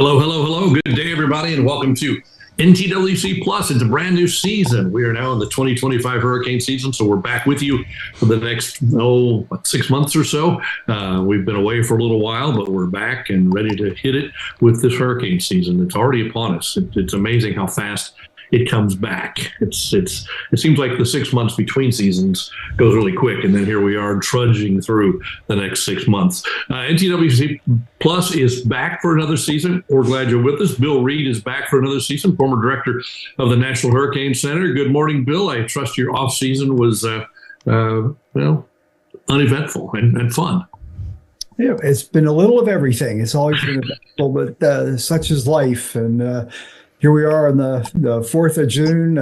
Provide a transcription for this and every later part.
Hello, hello, hello. Good day, everybody, and welcome to NTWC Plus. It's a brand new season. We are now in the 2025 hurricane season, so we're back with you for the next, 6 months or so. We've been away for a little while, but we're back and ready to hit it with this hurricane season. It's already upon us. It's amazing how fast it comes back. It seems like the 6 months between seasons goes really quick, and then here we are trudging through the next 6 months. NTWC Plus is back for another season. We're glad you're with us. Bill Reed is back for another season, former director of the National Hurricane Center. Good morning, Bill. I trust your off season was uneventful and fun. Yeah, it's been a little of everything. It's always been eventful, but such is life. And here we are on the 4th of June.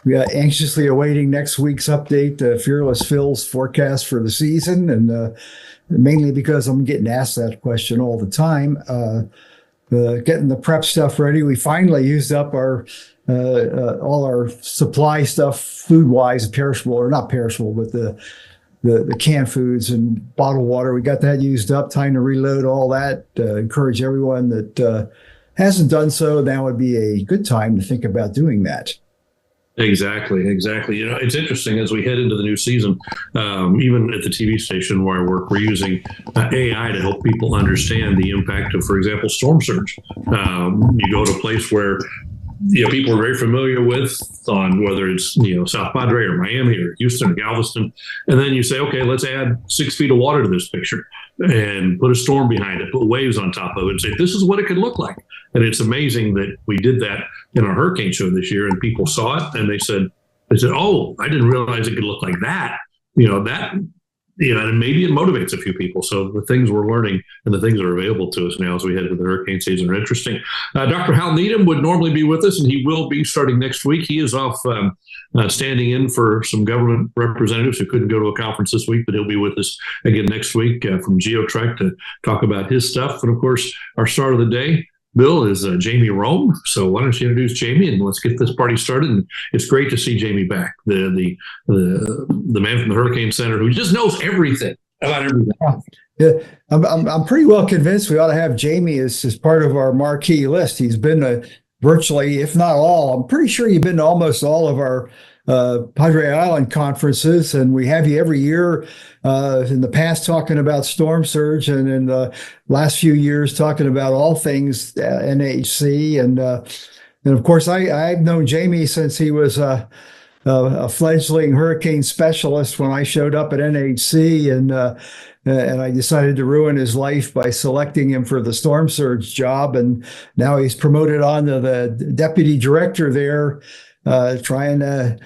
We are anxiously awaiting next week's update, Fearless Phil's forecast for the season. And mainly because I'm getting asked that question all the time. Getting the prep stuff ready. We finally used up our all our supply stuff, food-wise, perishable or not perishable, but the canned foods and bottled water. We got that used up. Time to reload all that. Encourage everyone that hasn't done so. Now would be a good time to think about doing that. Exactly. You know, it's interesting as we head into the new season, even at the TV station where I work, we're using AI to help people understand the impact of, for example, storm surge. You go to a place where people are very familiar with, on whether it's South Padre or Miami or Houston or Galveston, and then you say, okay, let's add 6 feet of water to this picture and put a storm behind it, put waves on top of it, and say this is what it could look like. And it's amazing that we did that in our hurricane show this year, and people saw it and they said, oh, I didn't realize it could look like that. And maybe it motivates a few people. So the things we're learning and the things that are available to us now as we head into the hurricane season are interesting. Dr. Hal Needham would normally be with us, and he will be starting next week. He is off standing in for some government representatives who couldn't go to a conference this week, but he'll be with us again next week from GeoTrek to talk about his stuff. And of course, our start of the day, Bill, is Jamie Rhome. So why don't you introduce Jamie and let's get this party started. And it's great to see Jamie back, the man from the Hurricane Center who just knows everything about everything. Yeah, I'm pretty well convinced we ought to have Jamie as part of our marquee list. He's been to virtually, if not all, I'm pretty sure you've been to almost all of our Padre Island conferences, and we have you every year in the past talking about storm surge, and in the last few years talking about all things NHC. And of course, I've known Jamie since he was a fledgling hurricane specialist when I showed up at NHC, and I decided to ruin his life by selecting him for the storm surge job. And now he's promoted on to the deputy director there, trying to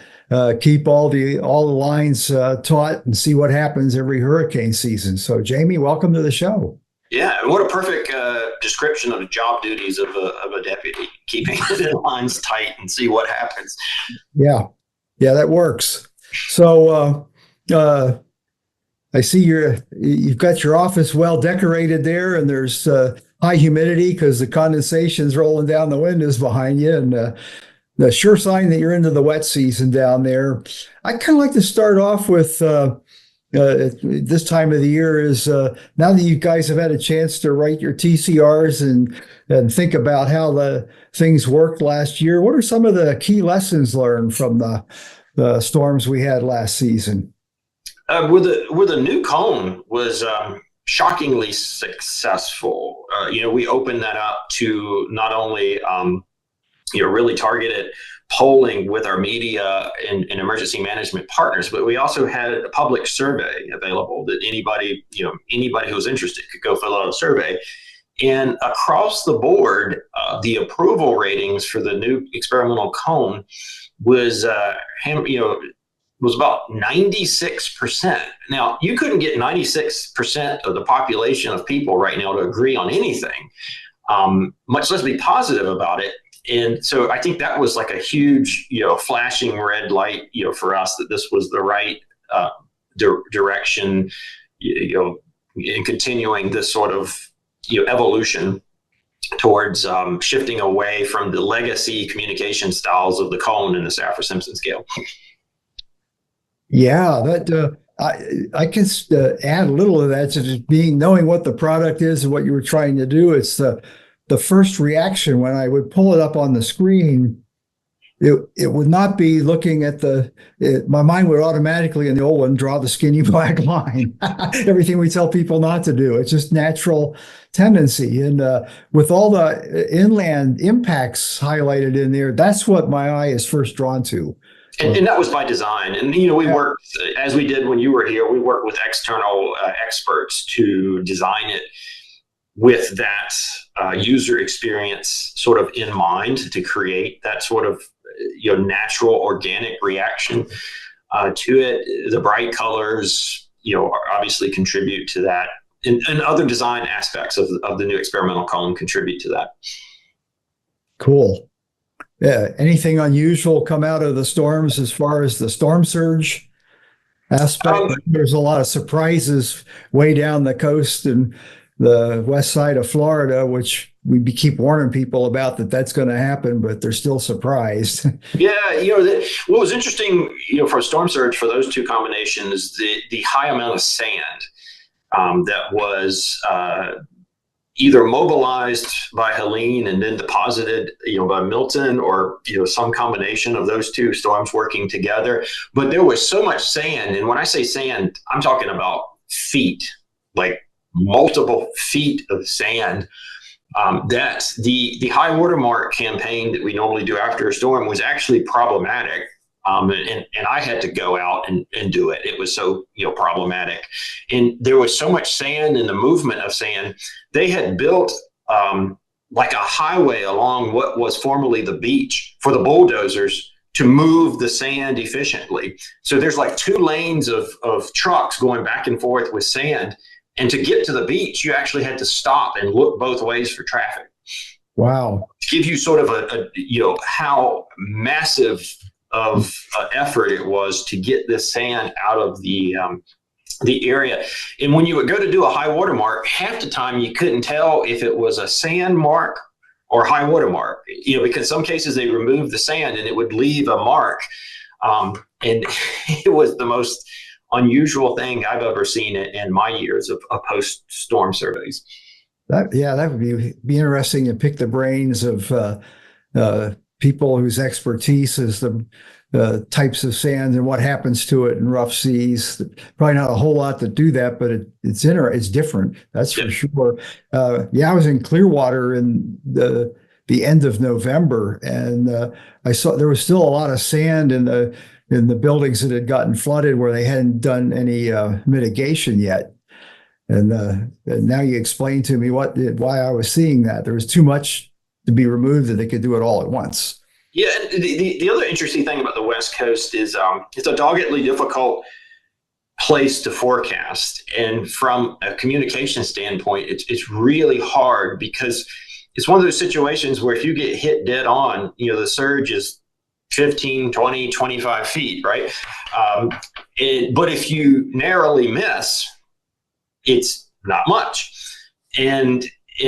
keep all the lines taut and see what happens every hurricane season. So, Jamie, welcome to the show. Yeah, what a perfect description of the job duties of a deputy, keeping the lines tight and see what happens. Yeah, that works. So I see you've got your office well decorated there, and there's high humidity because the condensation's rolling down the windows behind you, and the sure sign that you're into the wet season down there. I kind of like to start off with this time of the year is now that you guys have had a chance to write your TCRs and think about how the things worked last year. What are some of the key lessons learned from the storms we had last season? With the new cone was shockingly successful. We opened that up to not only really targeted polling with our media and emergency management partners, but we also had a public survey available that anybody who was interested could go fill out a survey. And across the board, the approval ratings for the new experimental cone was about 96%. Now, you couldn't get 96% of the population of people right now to agree on anything, much less be positive about it. And so I think that was like a huge, flashing red light, for us that this was the right direction, in continuing this sort of, evolution towards shifting away from the legacy communication styles of the cone and the Saffir-Simpson scale. Yeah, that I can add a little of that to just knowing what the product is and what you were trying to do. It's the the first reaction when I would pull it up on the screen, it would not be looking at my mind would automatically in the old one draw the skinny black line. Everything we tell people not to do. It's just natural tendency. And with all the inland impacts highlighted in there, that's what my eye is first drawn to. And that was by design. And, we worked, as we did when you were here, we worked with external experts to design it with that user experience sort of in mind, to create that sort of natural organic reaction to it. The bright colors, obviously contribute to that, and other design aspects of the new experimental cone contribute to that. Cool. Yeah. Anything unusual come out of the storms as far as the storm surge aspect? There's a lot of surprises way down the coast and the west side of Florida, which we keep warning people about that's going to happen, but they're still surprised. Yeah, what was interesting, for a storm surge, for those two combinations, the high amount of sand that was either mobilized by Helene and then deposited, by Milton, or some combination of those two storms working together. But there was so much sand, and when I say sand, I'm talking about feet, like multiple feet of sand. That the high watermark campaign that we normally do after a storm was actually problematic. And I had to go out and do it. It was so problematic, and there was so much sand and the movement of sand. They had built like a highway along what was formerly the beach for the bulldozers to move the sand efficiently. So there's like 2 lanes of trucks going back and forth with sand. And to get to the beach, you actually had to stop and look both ways for traffic. Wow. To give you sort of a how massive of effort it was to get this sand out of the area. And when you would go to do a high water mark, half the time you couldn't tell if it was a sand mark or high water mark, because in some cases they removed the sand and it would leave a mark. And it was the most unusual thing I've ever seen in my years of post-storm surveys. That would be interesting to pick the brains of people whose expertise is the types of sand and what happens to it in rough seas. Probably not a whole lot to do that, but it's different. That's for sure. I was in Clearwater in the end of November, and I saw there was still a lot of sand in the buildings that had gotten flooded where they hadn't done any mitigation yet. And now you explained to me why I was seeing that. There was too much to be removed that they could do it all at once. Yeah, the other interesting thing about the West Coast is it's a doggedly difficult place to forecast. And from a communication standpoint, it's really hard, because it's one of those situations where if you get hit dead on, the surge is 15, 20, 25 feet, right? But if you narrowly miss, it's not much. And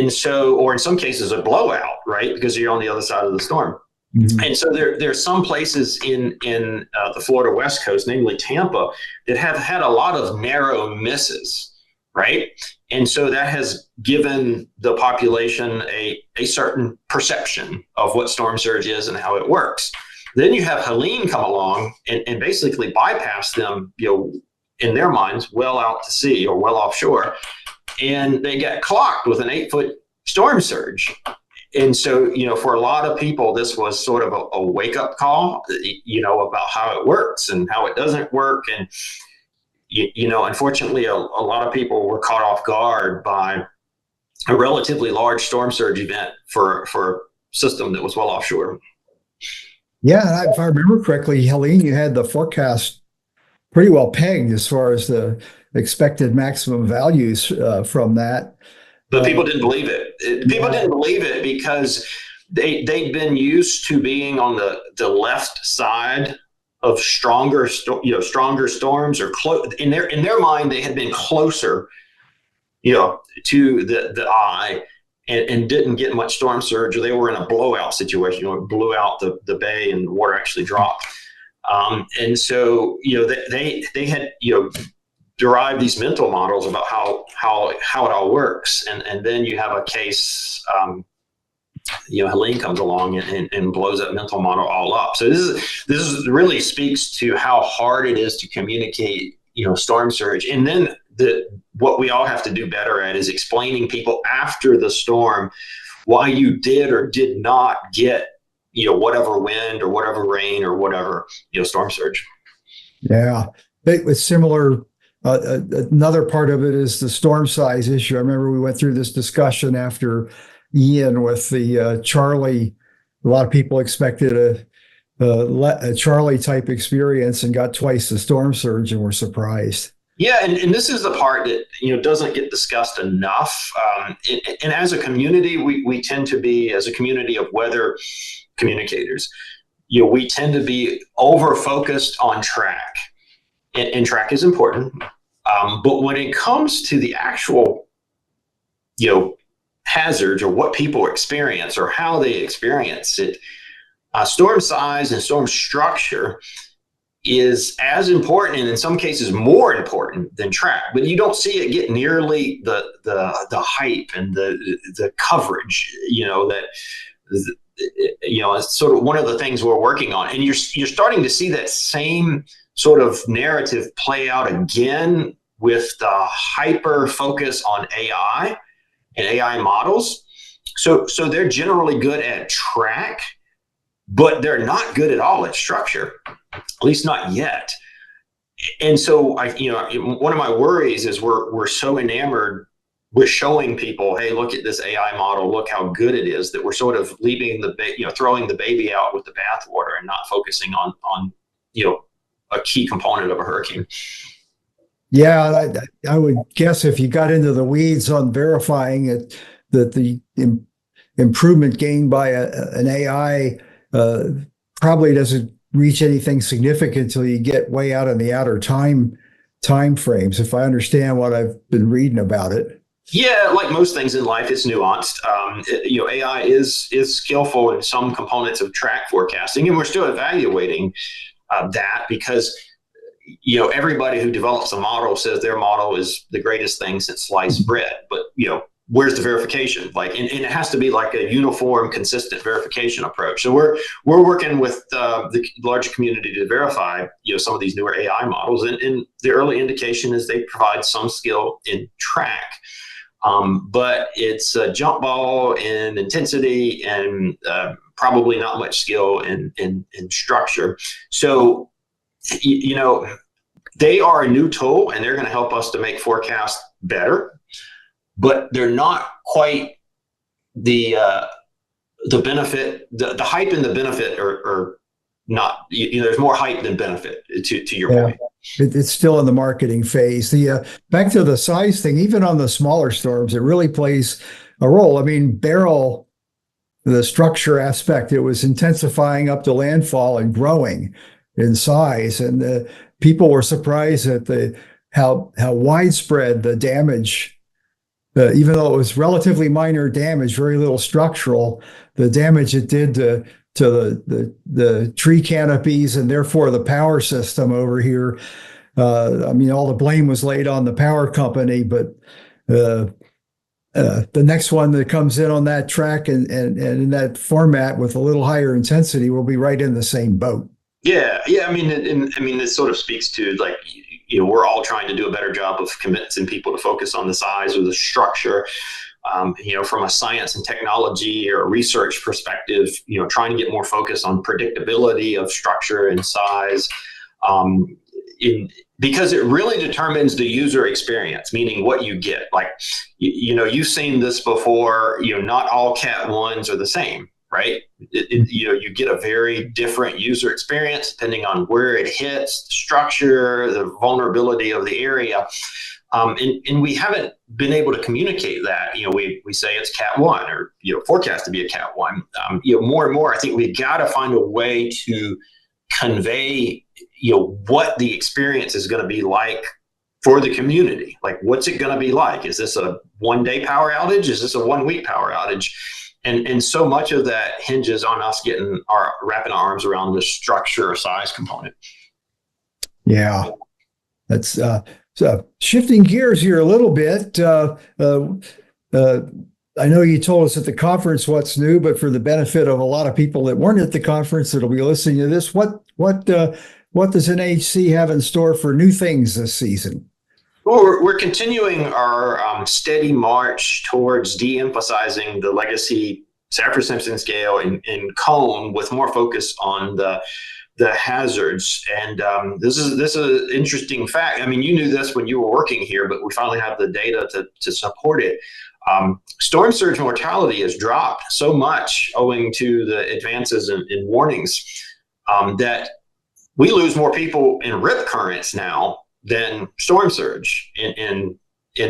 so, or in some cases, a blowout, right? Because you're on the other side of the storm. Mm-hmm. And so there's some places in the Florida West Coast, namely Tampa, that have had a lot of narrow misses, right? And so that has given the population a certain perception of what storm surge is and how it works. Then you have Helene come along and basically bypass them, in their minds, well out to sea or well offshore. And they get clocked with an 8-foot storm surge. And so, for a lot of people, this was sort of a wake-up call, about how it works and how it doesn't work. And, unfortunately, a lot of people were caught off guard by a relatively large storm surge event for a system that was well offshore. Yeah, if I remember correctly, Helene, you had the forecast pretty well pegged as far as the expected maximum values from that. But people didn't believe it. People didn't believe it because they'd been used to being on the left side of stronger storms, or in their mind they had been closer, to the eye, and didn't get much storm surge, or they were in a blowout situation. It blew out the bay and the water actually dropped. And so they had derive these mental models about how it all works. And then you have a case Helene comes along and blows that mental model all up. So this really speaks to how hard it is to communicate, storm surge. And then what we all have to do better at is explaining people after the storm why you did or did not get, whatever wind or whatever rain or whatever, storm surge. Yeah. It's similar. Another part of it is the storm size issue. I remember we went through this discussion after Ian with the Charlie. A lot of people expected a Charlie type experience and got twice the storm surge and were surprised. Yeah, and this is the part that doesn't get discussed enough. And as a community, we tend to be, as a community of weather communicators, we tend to be over focused on track, and track is important. But when it comes to the actual, hazards or what people experience or how they experience it, storm size and storm structure is as important, and in some cases more important than track. But you don't see it get nearly the hype and the coverage. It's sort of one of the things we're working on, and you're starting to see that same sort of narrative play out again with the hyper focus on AI and AI models. So they're generally good at track, but they're not good at all at structure, at least not yet. And so one of my worries is we're so enamored with showing people, hey, look at this AI model, look how good it is, that we're sort of leaving throwing the baby out with the bathwater and not focusing on a key component of a hurricane. Yeah, I would guess if you got into the weeds on verifying it, that the improvement gained by an AI probably doesn't reach anything significant until you get way out in the outer time frames, if I understand what I've been reading about it. Yeah, like most things in life, it's nuanced. AI is skillful in some components of track forecasting, and we're still evaluating that because everybody who develops a model says their model is the greatest thing since sliced bread. But where's the verification? And it has to be like a uniform, consistent verification approach. So we're working with the large community to verify some of these newer AI models, and the early indication is they provide some skill in track. But it's a jump ball in intensity and probably not much skill in structure. So, they are a new tool and they're going to help us to make forecasts better, but they're not quite the benefit, the hype and the benefit are not, there's more hype than benefit to your point. It's still in the marketing phase. The back to the size thing, even on the smaller storms, it really plays a role. I mean, Beryl, the structure aspect, it was intensifying up to landfall and growing in size, and people were surprised at how widespread the damage. Even though it was relatively minor damage, very little structural, the damage it did to the tree canopies and therefore the power system over here. All the blame was laid on the power company, but the next one that comes in on that track and in that format with a little higher intensity will be right in the same boat. Yeah. This sort of speaks to we're all trying to do a better job of convincing people to focus on the size or the structure. From a science and technology or research perspective, trying to get more focus on predictability of structure and size, because it really determines the user experience, meaning what you get. You've seen this before. Not all Cat 1s are the same, right? You get a very different user experience depending on where it hits, the structure, the vulnerability of the area. And we haven't been able to communicate that. We say it's Cat 1 or forecast to be a Cat 1. More and more, I think we've got to find a way to convey what the experience is going to be like for the community. What's it going to be like? Is this a 1-day power outage? Is this a 1-week power outage? And so much of that hinges on us wrapping our arms around the structure or size component. Yeah, that's so shifting gears here a little bit. I know you told us at the conference what's new, but for the benefit of a lot of people that weren't at the conference that'll be listening to this, what does NHC have in store for new things this season? Well, we're continuing our steady march towards de-emphasizing the legacy Saffir-Simpson scale in cone, with more focus on the hazards. And this is an interesting fact. I mean, you knew this when you were working here, but we finally have the data to support it. Storm surge mortality has dropped so much owing to the advances in warnings that we lose more people in rip currents now than storm surge in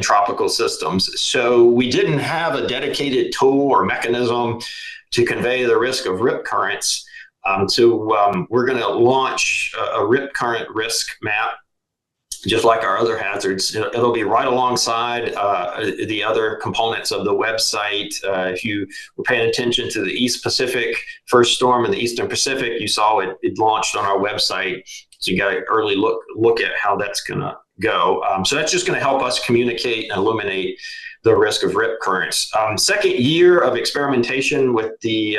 tropical systems. So we didn't have a dedicated tool or mechanism to convey the risk of rip currents. So we're going to launch a rip current risk map, just like our other hazards. It'll be right alongside the other components of the website. If you were paying attention to the East Pacific first storm in the Eastern Pacific, you saw it launched on our website. So you got an early look at how that's going to go. So that's just going to help us communicate and illuminate the risk of rip currents. Second year of experimentation with the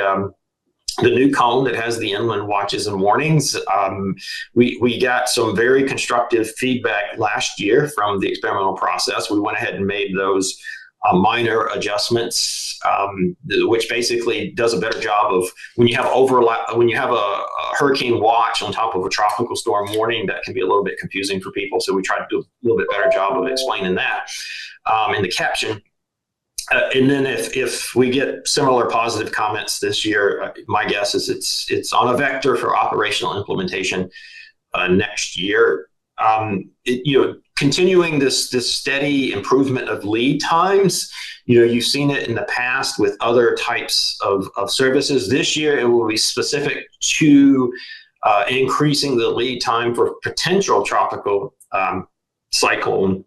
new cone that has the inland watches and warnings. We got some very constructive feedback last year from the experimental process. We went ahead and made those minor adjustments, which basically does a better job of when you have overlap, when you have a hurricane watch on top of a tropical storm warning, that can be a little bit confusing for people. So we try to do a little bit better job of explaining that in the caption. And then if we get similar positive comments this year, my guess is it's on a vector for operational implementation next year. Continuing this steady improvement of lead times. You've seen it in the past with other types of services. This year, it will be specific to increasing the lead time for potential tropical cyclone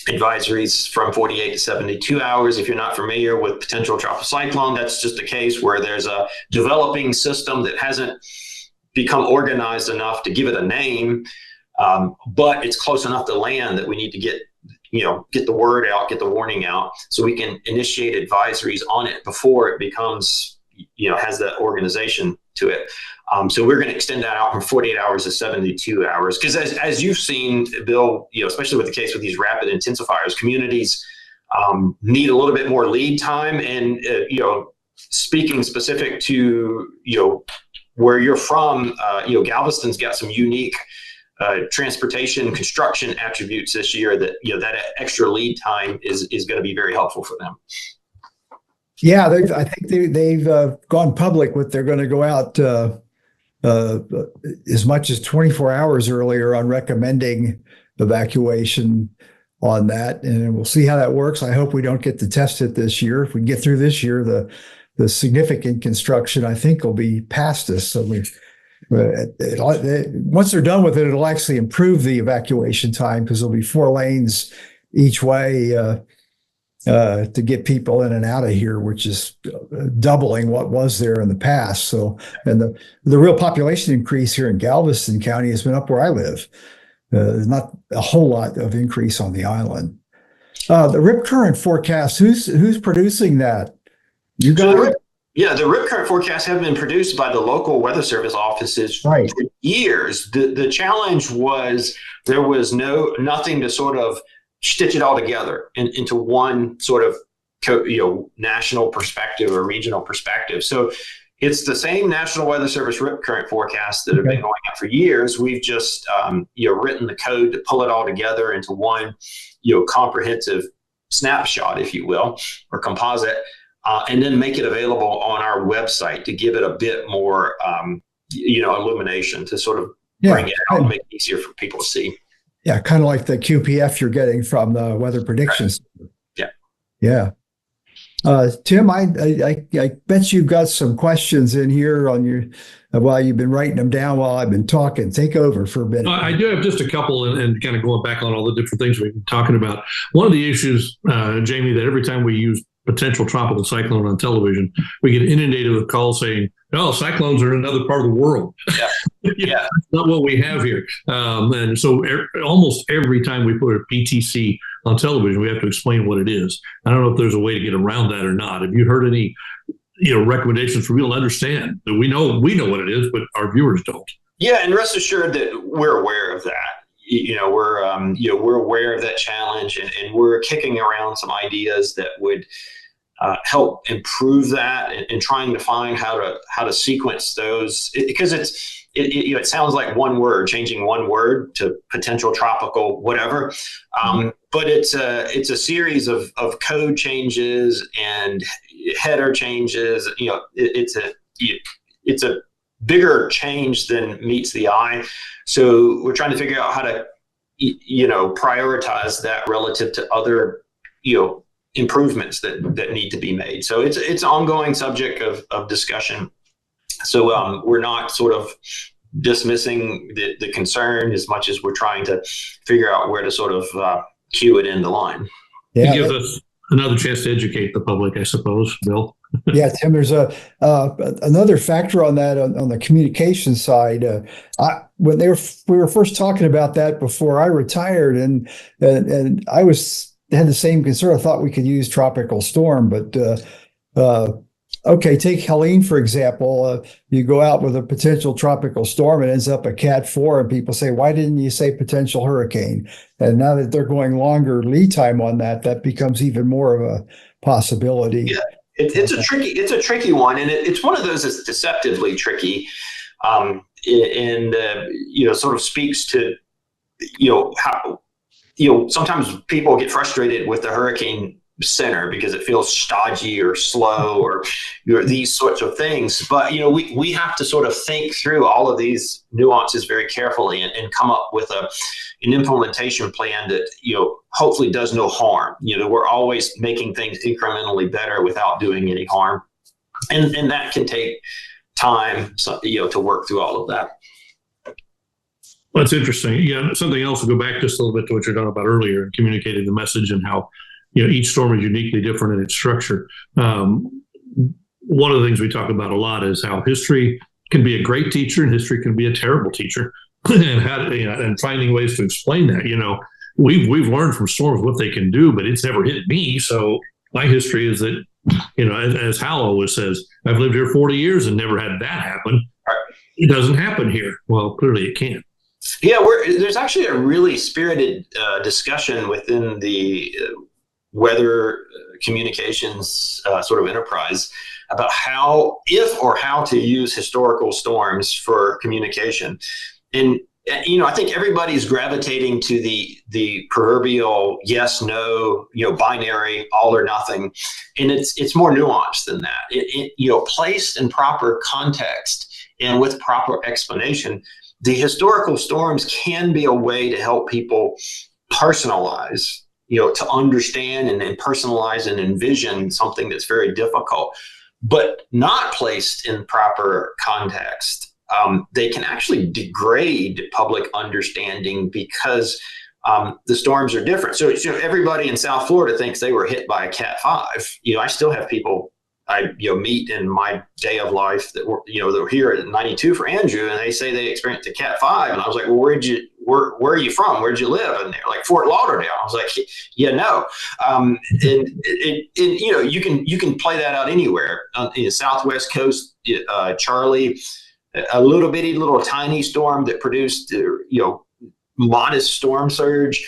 advisories from 48 to 72 hours. If you're not familiar with potential tropical cyclone, that's just a case where there's a developing system that hasn't become organized enough to give it a name, but it's close enough to land that we need to get the word out, get the warning out, so we can initiate advisories on it before it becomes, has that organization to it. So we're going to extend that out from 48 hours to 72 hours. Because as you've seen, Bill, especially with the case with these rapid intensifiers, communities need a little bit more lead time. And, speaking specific to, where you're from, Galveston's got some unique transportation construction attributes this year that, that extra lead time is going to be very helpful for them. Yeah, I think they've gone public with they're going to go out as much as 24 hours earlier on recommending evacuation on that, and we'll see how that works. I hope we don't get to test it this year. If we get through this year, the significant construction, I think, will be past us. So once they're done with it, it'll actually improve the evacuation time, because there'll be 4 lanes each way to get people in and out of here, which is doubling what was there in the past. So, and the real population increase here in Galveston County has been up where I live. There's not a whole lot of increase on the island. The rip current forecast, who's producing that? You got it? Yeah, the rip current forecasts have been produced by the local weather service offices for years. The challenge was there was nothing to sort of stitch it all together into one sort of national perspective or regional perspective. So it's the same National Weather Service rip current forecasts that have been going out for years. We've just written the code to pull it all together into one comprehensive snapshot, if you will, or composite, and then make it available on our website to give it a bit more illumination, to sort of bring it out and make it easier for people to see. Yeah, kind of like the QPF you're getting from the weather predictions. Right. Yeah. Tim, I bet you've got some questions in here on your while you've been writing them down while I've been talking. Take over for a minute. I do have just a couple, and kind of going back on all the different things we've been talking about. One of the issues, Jamie, that every time we use potential tropical cyclone on television, we get inundated with calls saying, "Oh, cyclones are in another part of the world." Yeah, that's not what we have here. And so almost every time we put a PTC on television, we have to explain what it is. I don't know if there's a way to get around that or not. Have you heard any, recommendations for people to understand that we know what it is, but our viewers don't? Yeah, and rest assured that we're aware of that. We're aware of that challenge, and we're kicking around some ideas that would help improve that, and trying to find how to sequence those, because it sounds like one word, changing one word to potential tropical whatever, but it's a series of code changes and header changes. It's a bigger change than meets the eye. So we're trying to figure out how to, prioritize that relative to other, improvements that need to be made. So it's an ongoing subject of discussion. So we're not sort of dismissing the concern as much as we're trying to figure out where to sort of cue it in the line. Yeah, it gives us another chance to educate the public, I suppose, Bill. Yeah, Tim, there's another factor on that on the communication side. When we were first talking about that before I retired, and I had the same concern. I thought we could use tropical storm, but okay, take Helene for example. You go out with a potential tropical storm, it ends up a Cat 4, and people say, "Why didn't you say potential hurricane?" And now that they're going longer lead time on that becomes even more of a possibility. Yeah. It's a tricky one, and it's one of those that's deceptively tricky, and sort of speaks to how sometimes people get frustrated with the hurricane center because it feels stodgy or slow or these sorts of things. But we have to sort of think through all of these nuances very carefully and come up with an implementation plan that hopefully does no harm. We're always making things incrementally better without doing any harm, and that can take time, to work through all of that. Well, that's interesting. Yeah, something else to go back just a little bit to what you're talking about earlier, communicating the message and how each storm is uniquely different in its structure. One of the things we talk about a lot is how history can be a great teacher and history can be a terrible teacher, and and finding ways to explain that. We've learned from storms what they can do, but it's never hit me. So my history is that, as Hal always says, I've lived here 40 years and never had that happen. It doesn't happen here. Well, clearly it can. Yeah, there's actually a really spirited discussion within the weather communications sort of enterprise about how to use historical storms for communication. And I think everybody's gravitating to the proverbial yes, no, binary, all or nothing, and it's more nuanced than that. Placed in proper context and with proper explanation, the historical storms can be a way to help people personalize, to understand and personalize and envision something that's very difficult, but not placed in proper context. They can actually degrade public understanding because the storms are different. So everybody in South Florida thinks they were hit by a Cat 5. I still have people I meet in my day of life that were here at 92 for Andrew, and they say they experienced a Cat 5, and I was like, well, where are you from? Where'd you live? And they're like, Fort Lauderdale. I was like, yeah, no. And you can play that out anywhere in the Southwest coast. Charlie, a little tiny storm that produced modest storm surge.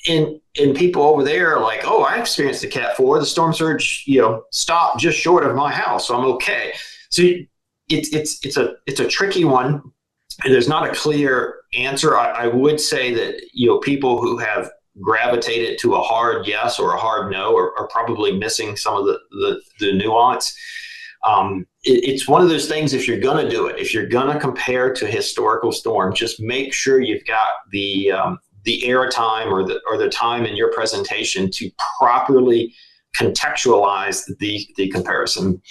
And people over there are like, oh, I experienced the Cat 4. The storm surge, stopped just short of my house, so I'm okay. So it's a tricky one, and there's not a clear answer. I would say that people who have gravitated to a hard yes or a hard no are probably missing some of the nuance. It's one of those things. If you're going to do it, if you're going to compare to historical storm, just make sure you've got the airtime or the time in your presentation to properly contextualize the comparison.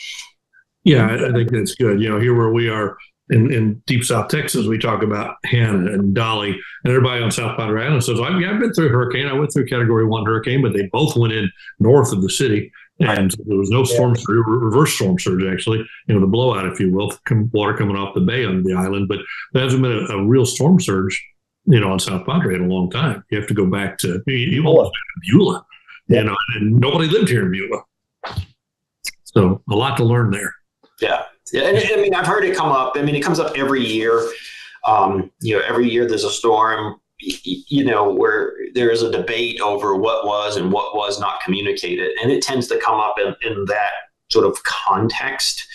Yeah, I think that's good. Here where we are in deep South Texas, we talk about Hannah and Dolly, and everybody on South Padre Island says, I've been through a hurricane. I went through Category 1 hurricane, but they both went in north of the city. And there was no storm surge, reverse storm surge, actually, the blowout, if you will, water coming off the bay on the island. But there hasn't been a real storm surge on South Padre in a long time. You have to go back to Beulah, and nobody lived here in Beulah. So a lot to learn there. Yeah. And I mean, I've heard it come up. I mean, it comes up every year. Every year there's a storm, where there is a debate over what was and what was not communicated. And it tends to come up in that sort of context.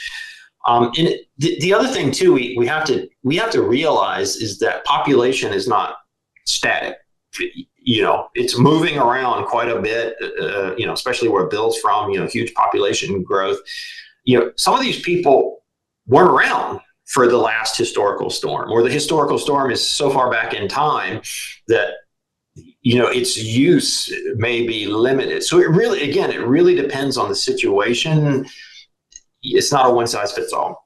And the other thing too, we have to realize is that population is not static. It's moving around quite a bit, especially where Bill's from, huge population growth. Some of these people weren't around for the last historical storm, or the historical storm is so far back in time that, its use may be limited. So it really depends on the situation. It's not a one size fits all.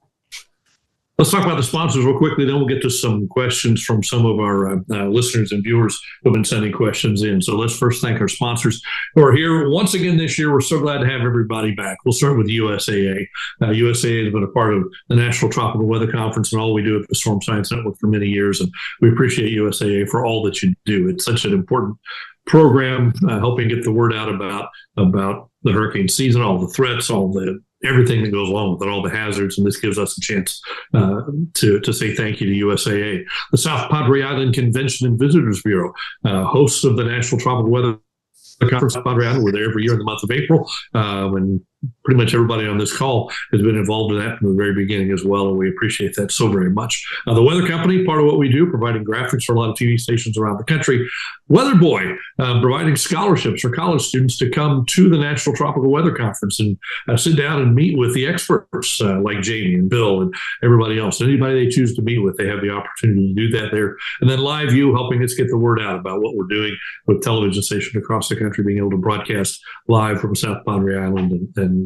Let's talk about the sponsors real quickly, then we'll get to some questions from some of our listeners and viewers who have been sending questions in. So let's first thank our sponsors who are here once again this year. We're so glad to have everybody back. We'll start with USAA. USAA has been a part of the National Tropical Weather Conference and all we do at the Storm Science Network for many years, and we appreciate USAA for all that you do. It's such an important program, helping get the word out about the hurricane season, all the threats, everything that goes along with it, all the hazards, and this gives us a chance to say thank you to USAA. The South Padre Island Convention and Visitors Bureau, hosts of the National Tropical Weather Conference. South Padre Island, we're there every year in the month of April, and pretty much everybody on this call has been involved in that from the very beginning as well, and we appreciate that so very much. The Weather Company, part of what we do, providing graphics for a lot of TV stations around the country. Weather Boy, providing scholarships for college students to come to the National Tropical Weather Conference and sit down and meet with the experts like Jamie and Bill and everybody else. Anybody they choose to meet with, they have the opportunity to do that there. And then Live View, helping us get the word out about what we're doing with television stations across the country, being able to broadcast live from South Padre Island and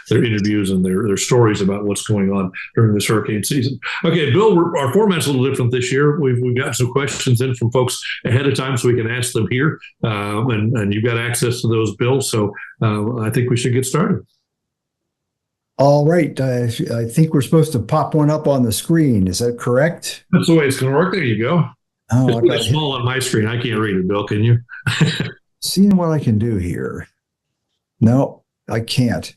their interviews and their stories about what's going on during this hurricane season. Okay, Bill, our format's a little different this year. We've got some questions in from folks ahead of time so we can ask them here, and you've got access to those, Bill. So I think we should get started. All right. I think we're supposed to pop one up on the screen. Is that correct? That's the way it's going to work. There you go. Oh, it's really small on my screen. I can't read it, Bill. Can you? Seeing what I can do here. No, I can't.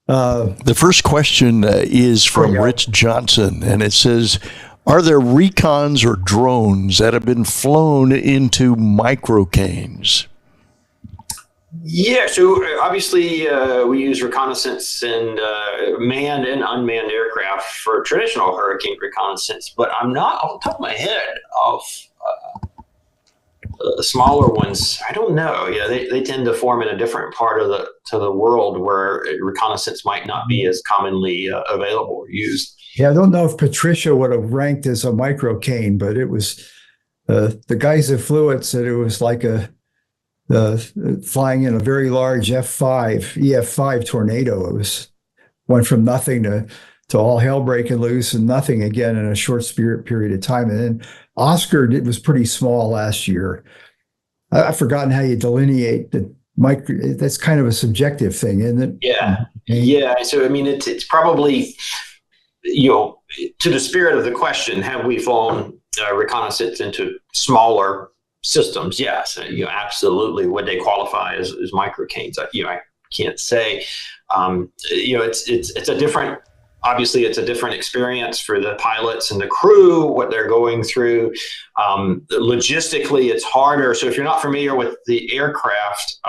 The first question is from Rich Johnson, and it says, are there recons or drones that have been flown into microcanes? Yeah, so obviously we use reconnaissance and manned and unmanned aircraft for traditional hurricane reconnaissance, but I'm not off the top of my head of the smaller ones. I don't know. They tend to form in a different part of the world where reconnaissance might not be as commonly available or used. Yeah, I don't know if Patricia would have ranked as a microcane, but it was the guys that flew it said it was like flying in a very large EF5 tornado. It went from nothing to all hell breaking loose and nothing again in a short period of time. And then Oscar, it was pretty small last year. I've forgotten how you delineate the micro. That's kind of a subjective thing, isn't it? Yeah. Yeah. So, I mean, it's probably, to the spirit of the question, have we flown reconnaissance into smaller systems? Yes. Absolutely. Would they qualify as microcanes? I can't say. It's a different, obviously it's a different experience for the pilots and the crew, what they're going through. Logistically, it's harder. So if you're not familiar with the aircraft,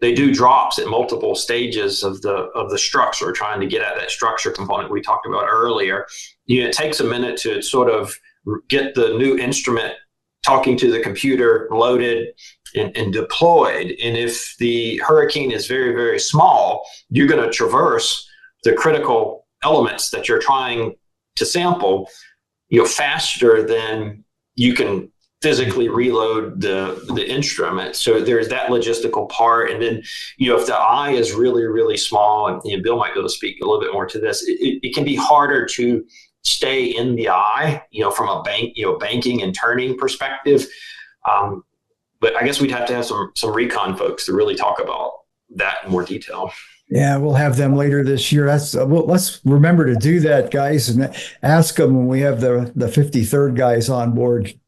they do drops at multiple stages of the structure, trying to get at that structure component we talked about earlier. It takes a minute to sort of get the new instrument talking to the computer, loaded and deployed. And if the hurricane is very, very small, you're going to traverse the critical elements that you're trying to sample, faster than you can physically reload the instrument. So there's that logistical part. And then, if the eye is really, really small, and Bill might be able to speak a little bit more to this, it can be harder to stay in the eye, from a banking and turning perspective. But I guess we'd have to have some recon folks to really talk about that in more detail. Yeah, we'll have them later this year. Let's remember to do that, guys, and ask them when we have the 53rd guys on board.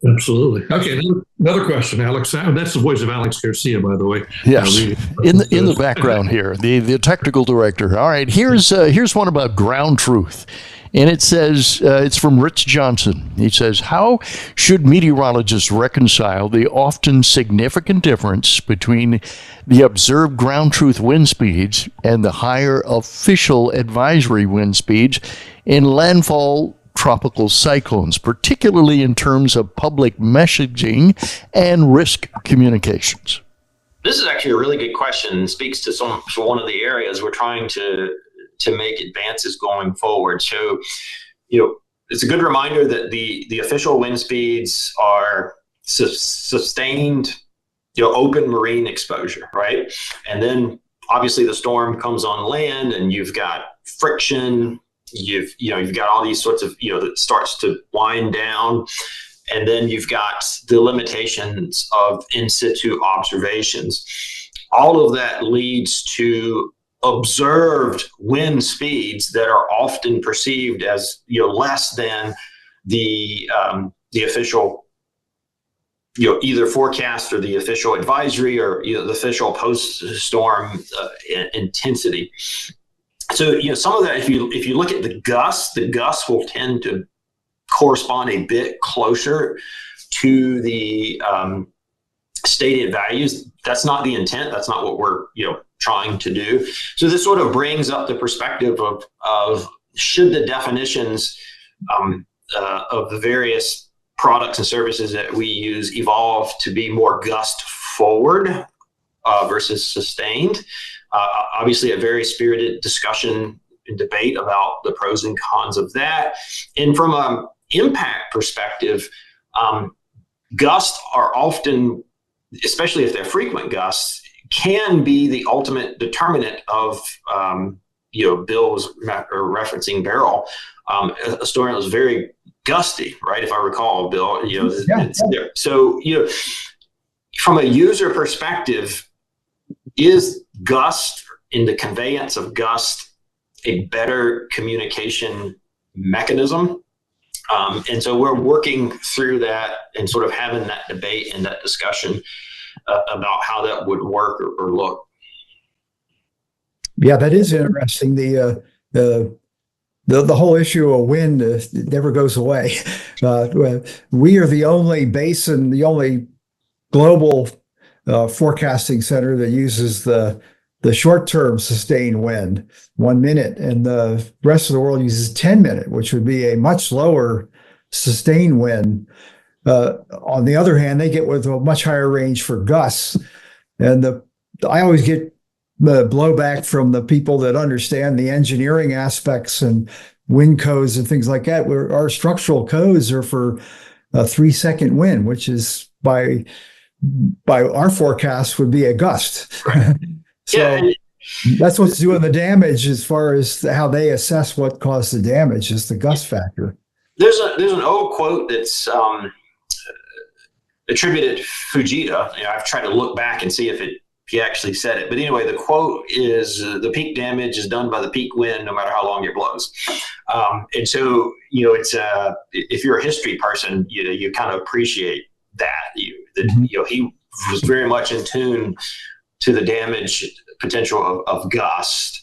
Absolutely. Okay, another question, Alex. That's the voice of Alex Garcia, by the way. Yes, in the background here, the technical director. All right, here's one about ground truth, and it says it's from Rich Johnson. He says, "How should meteorologists reconcile the often significant difference between the observed ground truth wind speeds and the higher official advisory wind speeds in landfall tropical cyclones, particularly in terms of public messaging and risk communications?" This is actually a really good question and speaks to one of the areas we're trying to make advances going forward. So, it's a good reminder that the official wind speeds are sustained, open marine exposure, right? And then obviously the storm comes on land and you've got friction. You've got all these sorts of, that starts to wind down. And then you've got the limitations of in situ observations. All of that leads to observed wind speeds that are often perceived as, less than the official, either forecast or the official advisory or the official post-storm intensity. So, some of that, if you look at the gusts will tend to correspond a bit closer to the stated values. That's not the intent. That's not what we're, trying to do. So this sort of brings up the perspective of should the definitions of the various products and services that we use evolve to be more gust forward versus sustained. Obviously, a very spirited discussion and debate about the pros and cons of that. And from an impact perspective, gusts are often, especially if they're frequent gusts, can be the ultimate determinant of, Bill was referencing Beryl, a storm that was very gusty, right? If I recall, Bill, So, from a user perspective, is gust in the conveyance of gust a better communication mechanism? And so we're working through that and sort of having that debate and that discussion about how that would work or look. Yeah, that is interesting. The whole issue of wind never goes away. We are the only basin, the only global forecasting center that uses the short-term sustained wind, 1 minute, and the rest of the world uses 10-minute, which would be a much lower sustained wind. On the other hand, they get with a much higher range for gusts. And I always get the blowback from the people that understand the engineering aspects and wind codes and things like that, where our structural codes are for a 3-second wind, which is by our forecast would be a gust. Right. So that's what's doing the damage as far as how they assess what caused the damage is the gust factor. There's an old quote that's attributed to Fujita. I've tried to look back and see if he actually said it. But anyway, the quote is, the peak damage is done by the peak wind, no matter how long it blows. And so, it's if you're a history person, you kind of appreciate that. He was very much in tune to the damage potential of gust.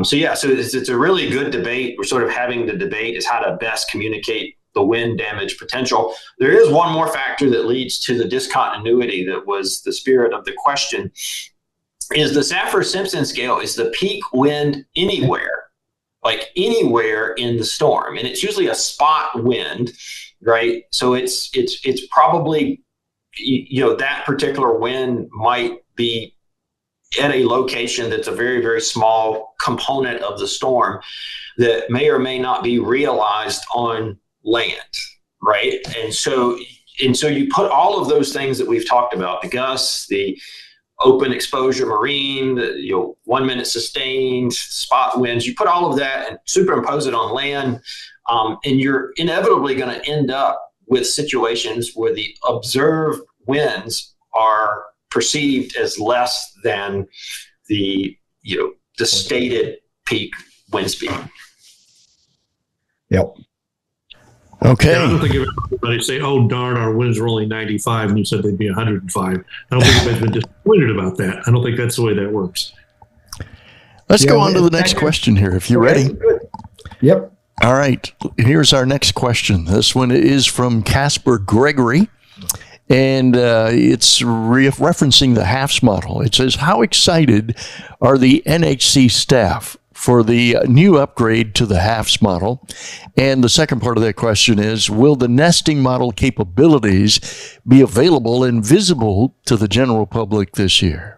So it's a really good debate. We're sort of having the debate is how to best communicate the wind damage potential. There is one more factor that leads to the discontinuity that was the spirit of the question, is the Saffir-Simpson scale is the peak wind anywhere, like anywhere in the storm. And it's usually a spot wind, right? So it's probably, that particular wind might be at a location that's a very, very small component of the storm that may or may not be realized on land, right? And so you put all of those things that we've talked about, the gusts, the open exposure marine, the 1 minute sustained spot winds, you put all of that and superimpose it on land, and you're inevitably going to end up with situations where the observed winds are perceived as less than the the stated peak wind speed. Yep. Okay. Yeah, I don't think everybody say, "Oh darn, our winds were only 95," and you said they'd be 105. I don't think anybody's been disappointed about that. I don't think that's the way that works. Let's go on to the next question here, if you're ready. Yep. All right. Here's our next question. This one is from Casper Gregory, and it's referencing the HAFS model. It says, how excited are the NHC staff for the new upgrade to the HAFS model? And the second part of that question is, will the nesting model capabilities be available and visible to the general public this year?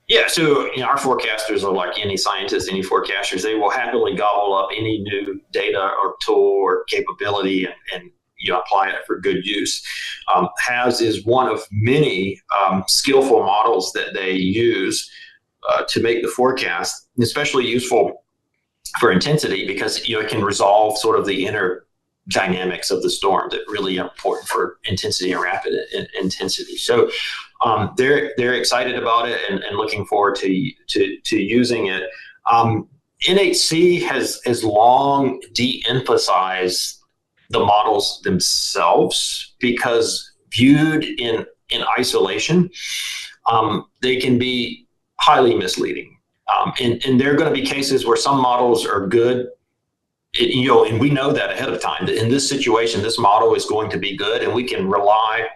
Yeah, so our forecasters are like any scientists, any forecasters. They will happily gobble up any new data or tool or capability and apply it for good use. HAFS is one of many skillful models that they use to make the forecast, especially useful for intensity, because it can resolve sort of the inner dynamics of the storm that really are important for intensity and rapid intensity. So they're excited about it and looking forward to using it. NHC has long de-emphasized the models themselves because viewed in isolation, they can be highly misleading. And there are going to be cases where some models are good, and we know that ahead of time. That in this situation, this model is going to be good, and we can rely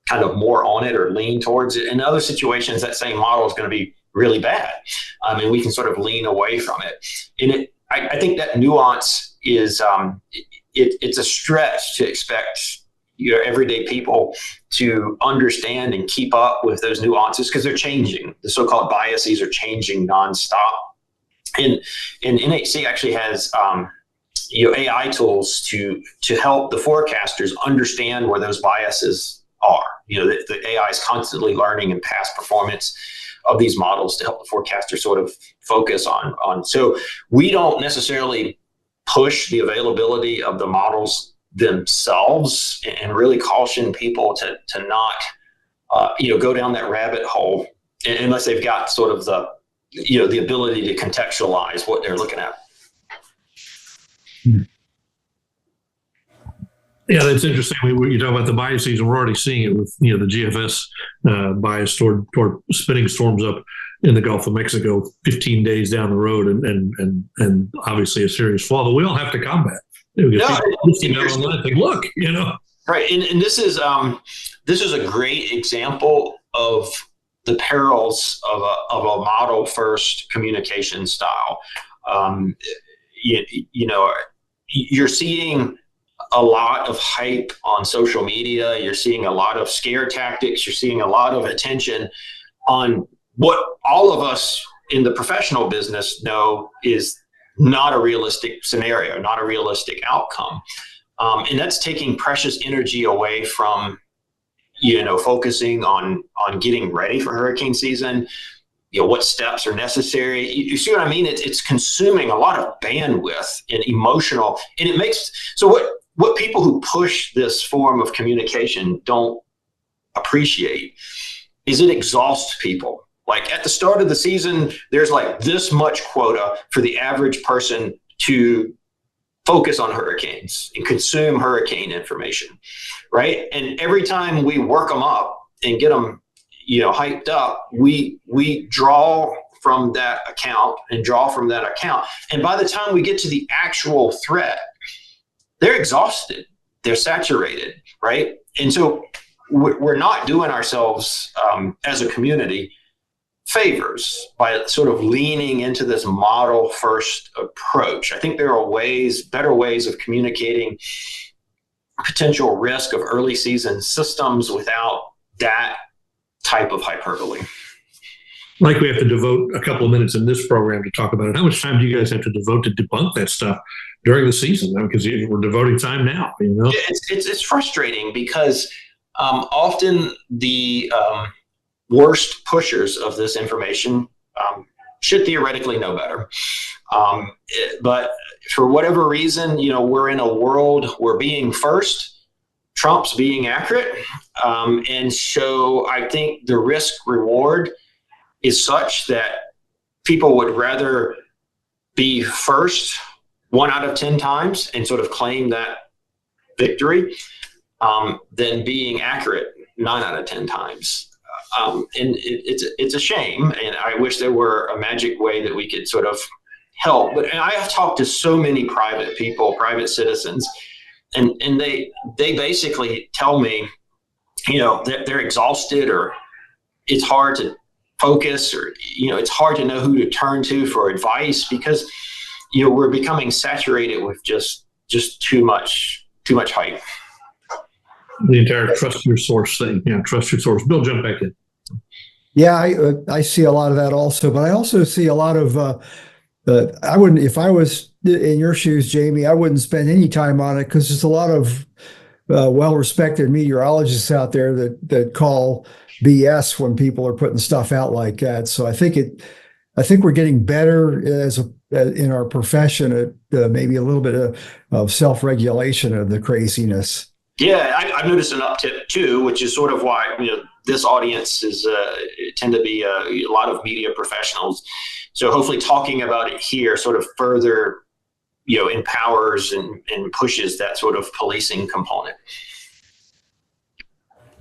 kind of more on it or lean towards it. In other situations, that same model is going to be really bad, and we can sort of lean away from it. And I think that nuance is it's a stretch to expect everyday people to understand and keep up with those nuances because they're changing. The so-called biases are changing nonstop. And NHC actually has AI tools to help the forecasters understand where those biases are. The AI is constantly learning and past performance of these models to help the forecaster sort of focus on. So we don't necessarily push the availability of the models themselves and really caution people to not go down that rabbit hole unless they've got sort of the ability to contextualize what they're looking at. Yeah, that's interesting. You talk about the biases, and we're already seeing it with the GFS bias toward spinning storms up in the Gulf of Mexico 15 days down the road, and obviously a serious flaw that we all have to combat. Look, right, and this is a great example of the perils of a model first communication style. You're seeing a lot of hype on social media. You're seeing a lot of scare tactics. You're seeing a lot of attention on what all of us in the professional business know is not a realistic scenario, not a realistic outcome. And that's taking precious energy away from, focusing on getting ready for hurricane season, what steps are necessary. You see what I mean? It's consuming a lot of bandwidth and emotional, and it makes, so what people who push this form of communication don't appreciate is it exhausts people. Like at the start of the season, there's like this much quota for the average person to focus on hurricanes and consume hurricane information, right? And every time we work them up and get them, hyped up, we draw from that account and draw from that account. And by the time we get to the actual threat, they're exhausted, they're saturated, right? And so we're not doing ourselves as a community favors by sort of leaning into this model first approach. I think there are better ways of communicating potential risk of early season systems without that type of hyperbole. Like we have to devote a couple of minutes in this program to talk about it. How much time do you guys have to devote to debunk that stuff during the season? Because we're devoting time now, Yeah, it's frustrating because often the worst pushers of this information should theoretically know better. But for whatever reason, we're in a world where being first trumps being accurate. And so I think the risk reward is such that people would rather be first 1 out of 10 times and sort of claim that victory than being accurate 9 out of 10 times. And it's a shame, and I wish there were a magic way that we could sort of help. But I have talked to so many private people, private citizens, and they basically tell me, they're exhausted, or it's hard to focus, or it's hard to know who to turn to for advice, because we're becoming saturated with just too much hype. The entire trust your source thing. Yeah, trust your source. Bill, jump back in. Yeah, I see a lot of that also, but I also see a lot of, I wouldn't, if I was in your shoes, Jamie, I wouldn't spend any time on it, because there's a lot of well-respected meteorologists out there that call BS when people are putting stuff out like that. So I think we're getting better in our profession at maybe a little bit of self-regulation of the craziness. Yeah, I've noticed an uptick too, which is sort of why this audience is tend to be a lot of media professionals. So hopefully, talking about it here sort of further, empowers and pushes that sort of policing component.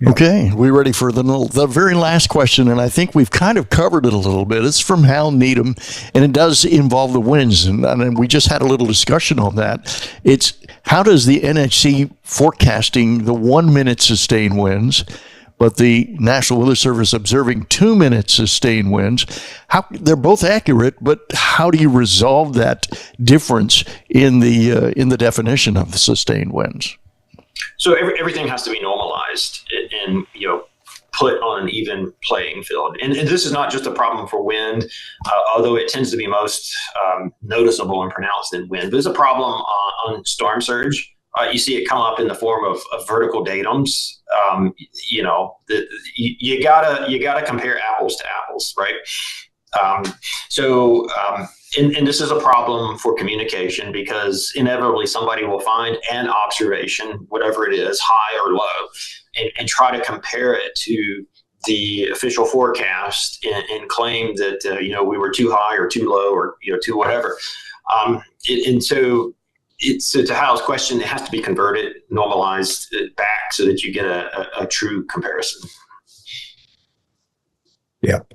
Okay, we're ready for the very last question, and I think we've kind of covered it a little bit. It's from Hal Needham, and it does involve the winds, and we just had a little discussion on that. It's how does the NHC forecasting the 1-minute sustained winds, but the National Weather Service observing 2-minute sustained winds? They're both accurate, but how do you resolve that difference in the definition of the sustained winds? So everything has to be normalized and put on an even playing field. And this is not just a problem for wind, although it tends to be most noticeable and pronounced in wind. There's a problem on storm surge. You see it come up in the form of vertical datums. You gotta compare apples to apples, right? And this is a problem for communication, because inevitably somebody will find an observation, whatever it is, high or low, and try to compare it to the official forecast and claim that we were too high or too low, or too whatever. So to Hal's question, it has to be converted, normalized back, so that you get a true comparison. Yep.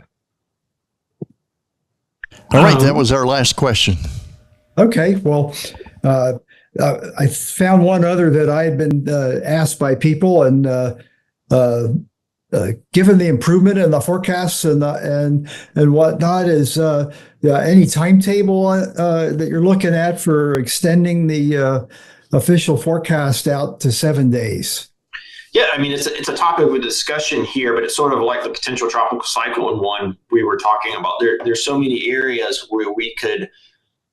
All right, that was our last question. Okay, well, I found one other that I had been asked by people, and given the improvement in the forecasts and whatnot, is any timetable that you're looking at for extending the official forecast out to 7 days? Yeah, I mean, it's a topic of discussion here, but it's sort of like the potential tropical cyclone one we were talking about. There's so many areas where we could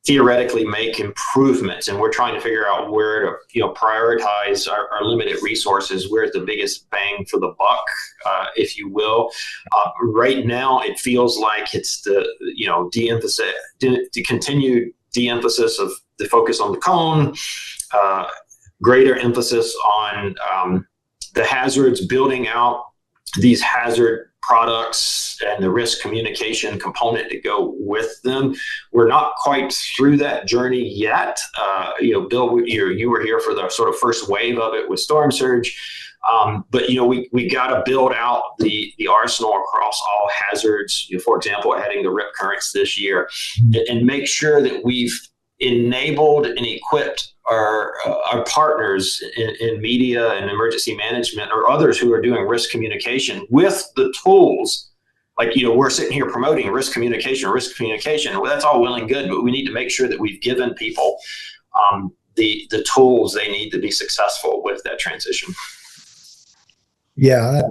theoretically make improvements, and we're trying to figure out where to prioritize our limited resources. Where's the biggest bang for the buck, if you will. Right now, it feels like it's the continued de-emphasis of the focus on the cone, greater emphasis on the hazards, building out these hazard products and the risk communication component to go with them. We're not quite through that journey yet. Bill, you were here for the sort of first wave of it with storm surge. But we got to build out the arsenal across all hazards. For example, adding the rip currents this year, and make sure that we've enabled and equipped our partners in media and emergency management, or others who are doing risk communication, with the tools. Like, we're sitting here promoting risk communication. Well, that's all well and good, but we need to make sure that we've given people the tools they need to be successful with that transition. Yeah,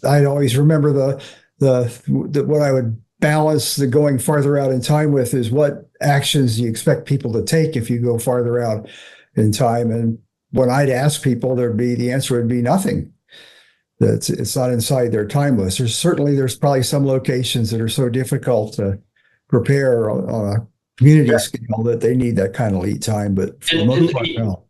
I'd always remember what I would balance the going farther out in time with is what actions you expect people to take if you go farther out in time. And when I'd ask people, the answer would be nothing. It's not inside their time list. There's probably some locations that are so difficult to prepare on a community scale that they need that kind of lead time. But for the most part, no.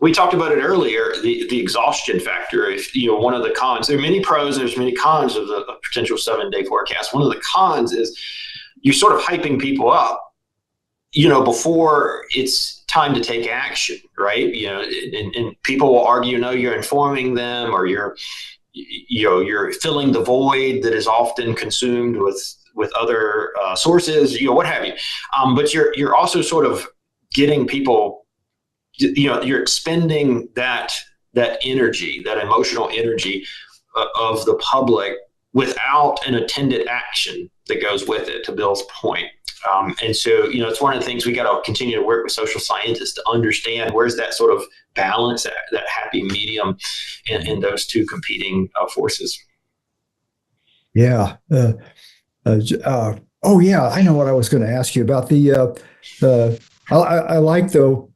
We talked about it earlier, the exhaustion factor. If one of the cons, there are many pros and there's many cons of the potential 7-day forecast. One of the cons is you're sort of hyping people up, before it's time to take action, right? And people will argue, no, you're informing them, or you're filling the void that is often consumed with other sources, what have you. But you're also sort of getting people, you're expending that energy, that emotional energy of the public without an attendant action that goes with it, to Bill's point. And so, it's one of the things we got to continue to work with social scientists to understand where's that sort of balance, that happy medium in those two competing forces. Yeah. Oh yeah, I know what I was going to ask you about. I like the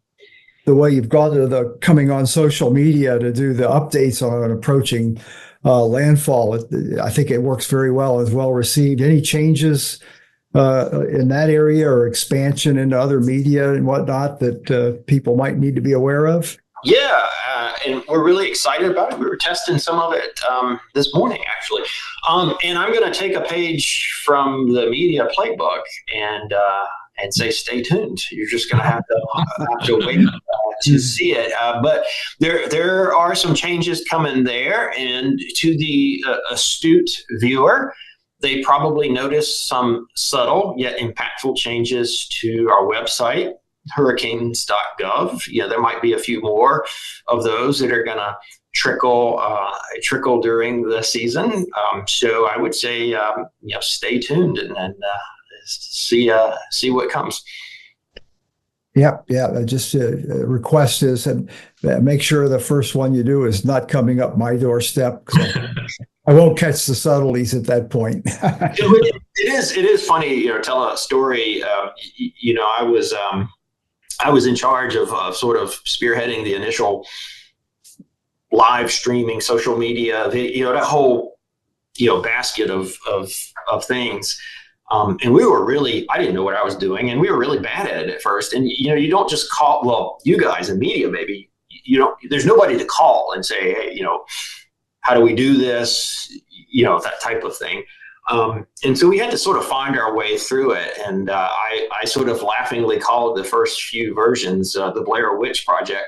way you've gone to the coming on social media to do the updates on an approaching landfall. I think it works very well, is well received. Any changes in that area, or expansion into other media and whatnot that people might need to be aware of? Yeah, and we're really excited about it. We were testing some of it this morning, actually. And I'm going to take a page from the media playbook and say, stay tuned. You're just going to have to wait to see it. But there are some changes coming there. And to the astute viewer, they probably noticed some subtle yet impactful changes to our website, hurricanes.gov. There might be a few more of those that are going to trickle during the season. So I would say, stay tuned and see what comes. Yeah. Just request is, and make sure the first one you do is not coming up my doorstep, because I won't catch the subtleties at that point. It is funny, tell a story. I was in charge of sort of spearheading the initial live streaming, social media, that whole, basket of things. And we were really, I didn't know what I was doing, and we were really bad at it at first. And, you don't just call, well, you guys in media, maybe, there's nobody to call and say, hey, how do we do this? That type of thing. And so we had to sort of find our way through it. And I sort of laughingly called the first few versions the Blair Witch Project,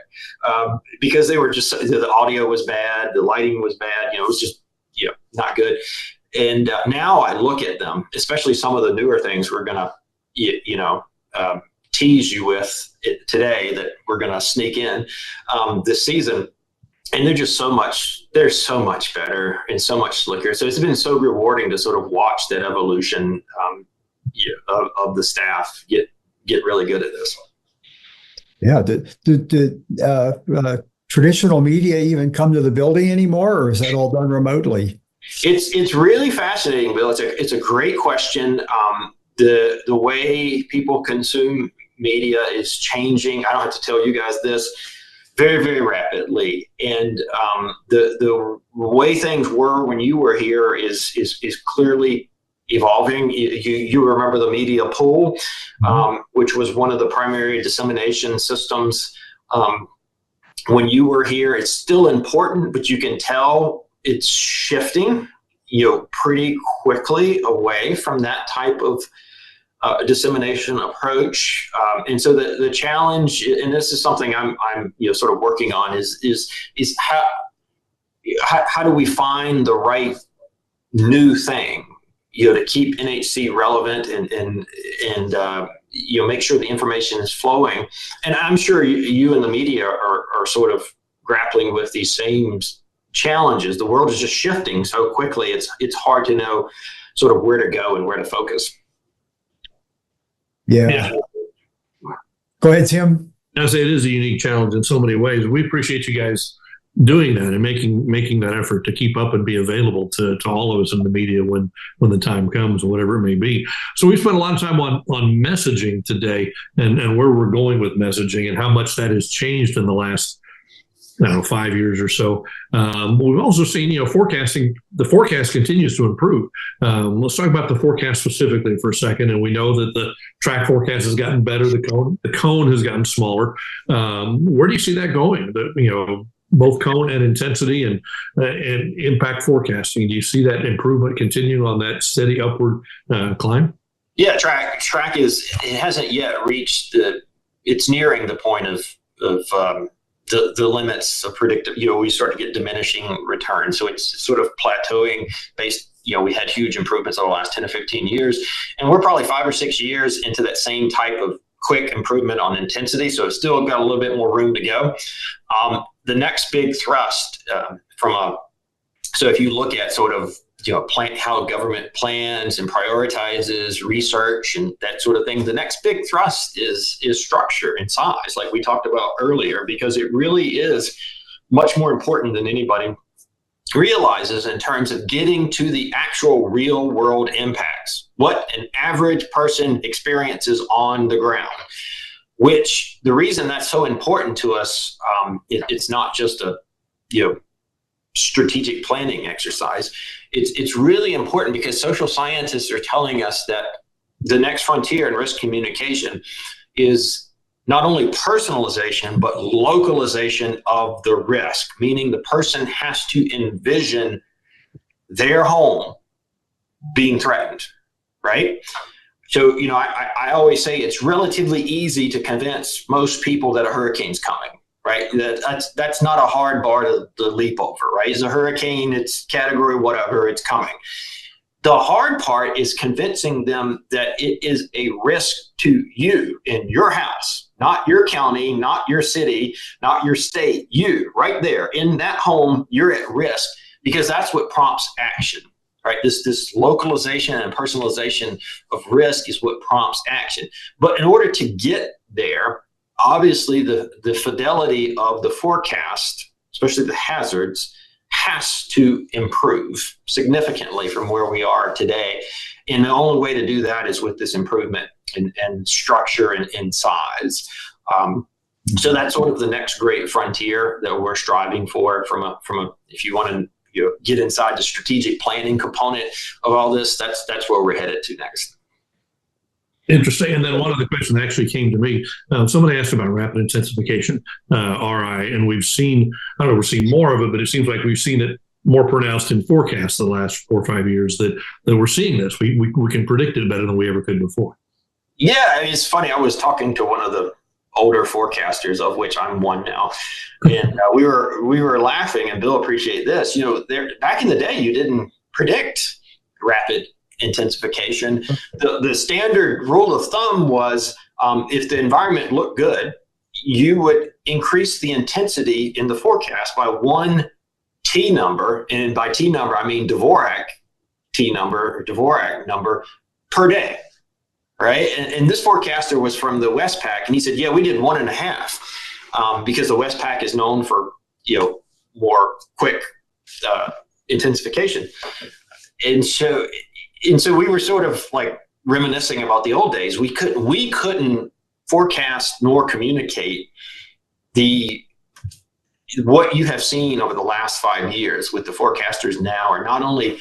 because they were just, the audio was bad, the lighting was bad, it was just, not good. And now I look at them, especially some of the newer things we're going to, tease you with it today that we're going to sneak in this season. And they're so much better and so much slicker. So it's been so rewarding to sort of watch that evolution of the staff get really good at this. Yeah. Did traditional media even come to the building anymore, or is that all done remotely? It's really fascinating, Bill. It's a great question. The way people consume media is changing. I don't have to tell you guys this, very, very rapidly. And the way things were when you were here is clearly evolving. You remember the media pool, which was one of the primary dissemination systems. When you were here, it's still important, but you can tell it's shifting, pretty quickly away from that type of dissemination approach. And so the challenge, and this is something I'm sort of working on, is how do we find the right new thing, to keep NHC relevant and make sure the information is flowing. And I'm sure you and the media are sort of grappling with these same challenges. The world is just shifting so quickly. It's hard to know sort of where to go and where to focus. Yeah. Go ahead, Tim. I say it is a unique challenge in so many ways. We appreciate you guys doing that and making that effort to keep up and be available to all of us in the media when the time comes, whatever it may be. So we spent a lot of time on messaging today and where we're going with messaging and how much that has changed in the last 5 years or so. We've also seen, forecasting, the forecast continues to improve. Let's talk about the forecast specifically for a second. And we know that the track forecast has gotten better. The cone has gotten smaller. Where do you see that going? Both cone and intensity and impact forecasting. Do you see that improvement continuing on that steady upward climb? Yeah, track it hasn't yet reached it's nearing the point of the limits of predictive. We start to get diminishing returns. So it's sort of plateauing based. We had huge improvements over the last 10 to 15 years, and we're probably 5 or 6 years into that same type of quick improvement on intensity. So it's still got a little bit more room to go. The next big thrust so if you look at sort of how government plans and prioritizes research and that sort of thing, the next big thrust is structure and size, like we talked about earlier, because it really is much more important than anybody realizes in terms of getting to the actual real world impacts, what an average person experiences on the ground. Which the reason that's so important to us, it's not just a strategic planning exercise. It's really important because social scientists are telling us that the next frontier in risk communication is not only personalization, but localization of the risk, meaning the person has to envision their home being threatened, right? So, I always say it's relatively easy to convince most people that a hurricane's coming. Right, that's not a hard bar to leap over. Right, it's a hurricane, it's category whatever, it's coming. The hard part is convincing them that it is a risk to you in your house, not your county, not your city, not your state. You, right there in that home, you're at risk, because that's what prompts action. Right, this localization and personalization of risk is what prompts action. But in order to get there, obviously, the fidelity of the forecast, especially the hazards, has to improve significantly from where we are today. And the only way to do that is with this improvement in structure and in size. So that's sort of the next great frontier that we're striving for from a if you want to get inside the strategic planning component of all this, that's where we're headed to next. Interesting. And then one other question that actually came to me. Somebody asked about rapid intensification, RI, and we're seeing more of it, but it seems like we've seen it more pronounced in forecasts the last 4 or 5 years that we're seeing this. We can predict it better than we ever could before. Yeah, it's funny. I was talking to one of the older forecasters, of which I'm one now, and we were laughing. And Bill, appreciate this. Back in the day, you didn't predict rapid intensification. The standard rule of thumb was if the environment looked good, you would increase the intensity in the forecast by 1 T number, and by T number I mean Dvorak T number or Dvorak number per day, right? And this forecaster was from the Westpac, and he said, yeah, we did 1.5 because the Westpac is known for more quick intensification, and so we were sort of like reminiscing about the old days. We couldn't forecast nor communicate what you have seen over the last 5 years. With the forecasters now are not only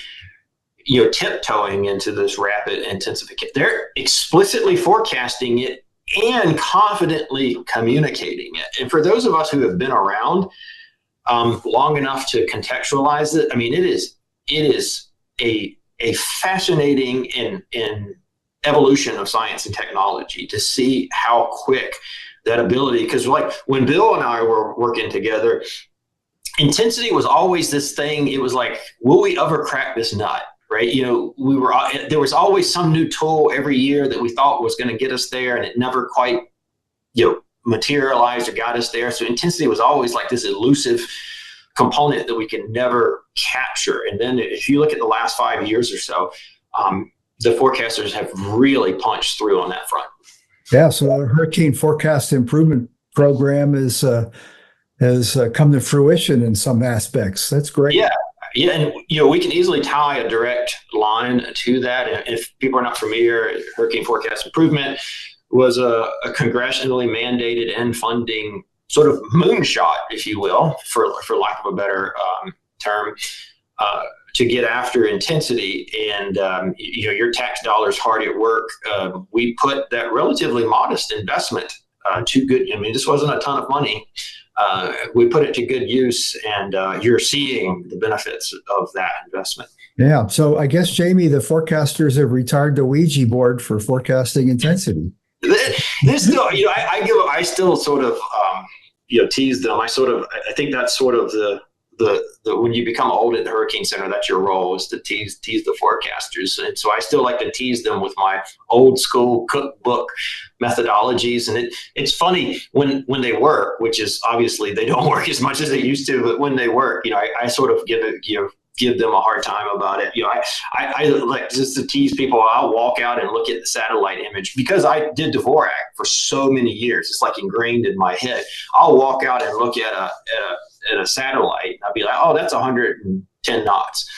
tiptoeing into this rapid intensification, they're explicitly forecasting it and confidently communicating it. And for those of us who have been around long enough to contextualize it, I mean, it is a fascinating in evolution of science and technology to see how quick that ability, because like when Bill and I were working together, intensity was always this thing. It was like, will we ever crack this nut? Right? There was always some new tool every year that we thought was going to get us there, and it never quite materialized or got us there. So intensity was always like this elusive component that we can never capture. And then if you look at the last 5 years or so, the forecasters have really punched through on that front. Yeah, so our hurricane forecast improvement program has come to fruition in some aspects. That's great. Yeah, and we can easily tie a direct line to that. And if people are not familiar, hurricane forecast improvement was a congressionally mandated and funding sort of moonshot, if you will, for lack of a better term, to get after intensity. And your tax dollars hard at work. We put that relatively modest investment to good. I mean, this wasn't a ton of money we put it to good use, and you're seeing the benefits of that investment. Yeah. So I guess, Jamie, the forecasters have retired the Ouija board for forecasting intensity. There's still, I still sort of, tease them. I think that's sort of the when you become old at the Hurricane Center, that's your role, is to tease the forecasters. And so I still like to tease them with my old school cookbook methodologies. And it's funny when they work, which is obviously they don't work as much as they used to, but when they work, I sort of give them a hard time about it. I like just to tease people. I'll walk out and look at the satellite image because I did Dvorak for so many years. It's like ingrained in my head. I'll walk out and look at a satellite, and I'll be like, "Oh, that's 110 knots."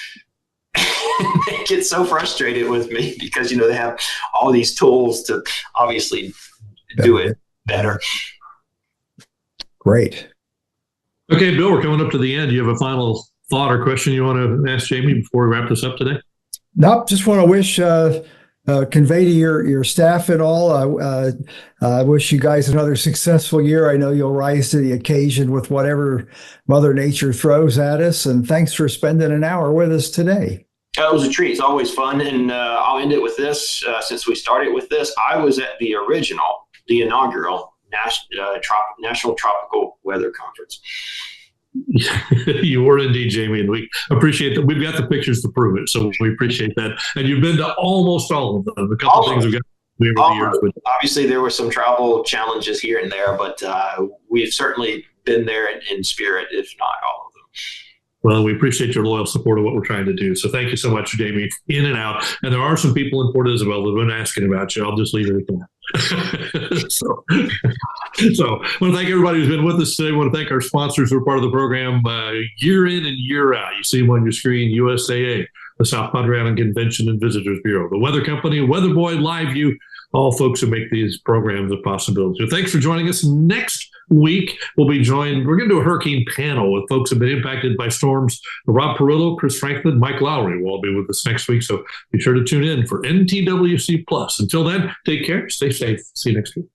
They get so frustrated with me because they have all these tools to obviously do it better. Great. Okay, Bill, we're coming up to the end. Do you have a final thought or question you want to ask Jamie before we wrap this up today? Nope. Just want to wish, convey to your staff and all, I wish you guys another successful year. I know you'll rise to the occasion with whatever Mother Nature throws at us. And thanks for spending an hour with us today. It was a treat. It's always fun. And I'll end it with this. Since we started with this, I was at the inaugural National Tropical Weather Conference. You were indeed, Jamie, and we appreciate that. We've got the pictures to prove it, so we appreciate that. And you've been to almost all of them. A couple of things we've got over the years. But obviously, there were some travel challenges here and there, but we've certainly been there in spirit, if not all of them. Well, we appreciate your loyal support of what we're trying to do. So thank you so much, Jamie, in and out. And there are some people in Port Isabel that have been asking about you. I'll just leave it at that. So I want to thank everybody who's been with us today. I want to thank our sponsors who are part of the program year in and year out. You see them on your screen: USAA, the South Padre Island Convention and Visitors Bureau, the Weather Company, Weatherboy, LiveView, all folks who make these programs a possibility. So thanks for joining us. Next week, we're going to do a hurricane panel with folks who have been impacted by storms. Rob Perillo, Chris Franklin, Mike Lowry will all be with us next week. So be sure to tune in for NTWC Plus. Until then, take care, stay safe. See you next week.